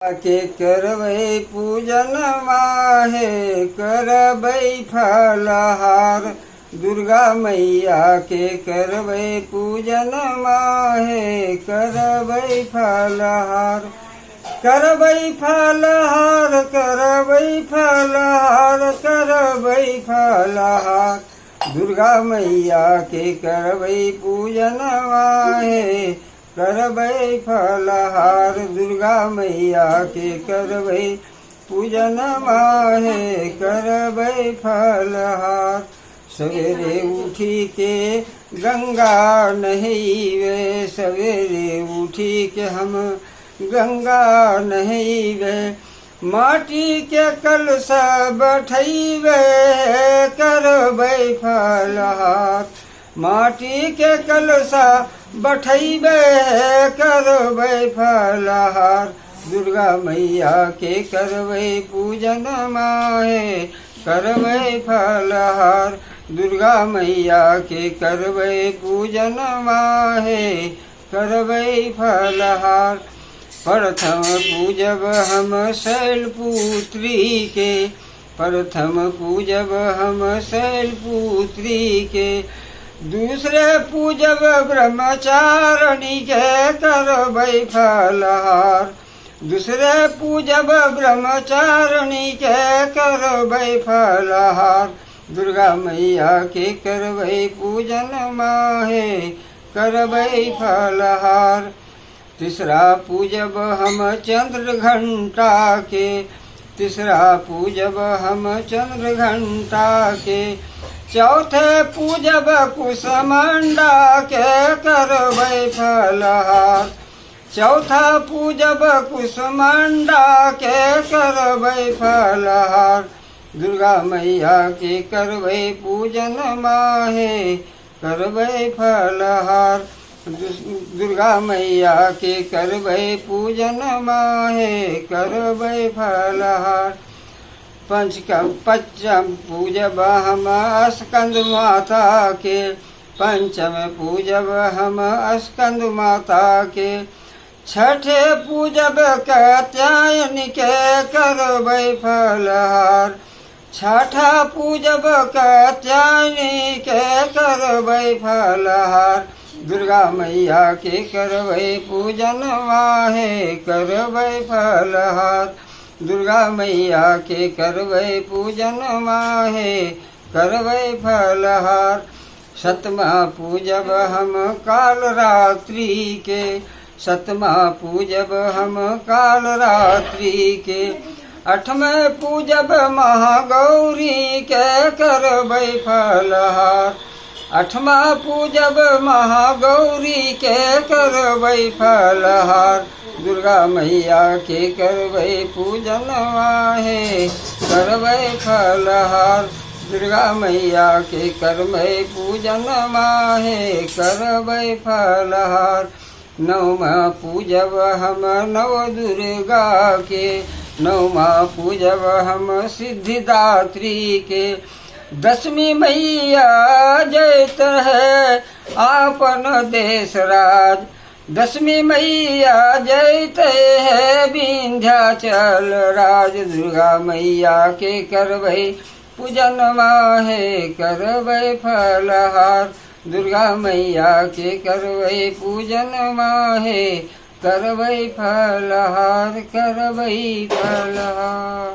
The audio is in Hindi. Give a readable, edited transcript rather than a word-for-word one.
के करबै पूजन माहे करबै फलहार। दुर्गा मैया के करबै पूजन माहे करबै फलहार। करबै फलहार करबै फलहार करबै फलहार। दुर्गा मैया के करबै पूजन माहे करबै फलहार। दुर्गा मैया के करबै पूजन माहे करबै फलहार। सवेरे उठी के गंगा नहैबे, सवेरे उठी के हम गंगा नहैबे। माटी के कलशा बैठैबे करबै फलहार। माटी के कलशा बैठैबे करबै फलहार। दुर्गा मैया के करबै पूजन माहे करबै फलहार। दुर्गा मैया के करबै पूजन माहे करबै फलहार। प्रथम पूजब हम शैलपुत्री के, प्रथम पूजब हम शैलपुत्री के। दूसरे पूजब ब्रह्मचारिणी के करबै फलहार। दूसरे पूजब ब्रह्मचारिणी के करबै फलहार। दुर्गा मैया के करबै पूजन माहे करबै फलहार। तीसरा पूजब हम चंद्र घंटा के, तीसरा पूजब हम चंद्र घंटा के। चौथे पूजब कुसमंडा के करबै फलहार। चौथा पूजब कुसमंडा के करबै फलहार। दुर्गा मैया के करबै पूजन माहे करबै फलहार। दुर्गा मैया के करबै पूजन माहे करबै फलहार। पंचम पूजब हम स्कंद माता के, पंचम पूजब हम स्कंद माता के। छठे पूजब कात्यायनी के करबै फलहार। छठा पूजब कात्यायनी के करबै फलहार। दुर्गा मैया के करबै पूजन माहे करबै फलहार। दुर्गा मैया के करबै पूजन माहे करबै फलहार। सतमा पूजब हम कालरात्रि के, सतमा पूजब हम कालरात्रि के। अठवें पूजब महागौरी के करबै फलहार। अठमा पूजब महागौरी के करबै फलहार। दुर्गा मैया के करबै पूजन माहे करबै फलहार। दुर्गा मैया के करबै पूजन माहे करबै फलहार। नौमा पूजब हम नव दुर्गा के, नौमा पूजब हम सिद्धिदात्री के। दसवीं मैया जैत है आपन देश राज, दसवीं मैया जैत है विंध्याचल राज। दुर्गा मैया के करबै पूजन माहे करबै फलहार। दुर्गा मैया के करबै पूजन माहे करबै फलहार करबै फलहार।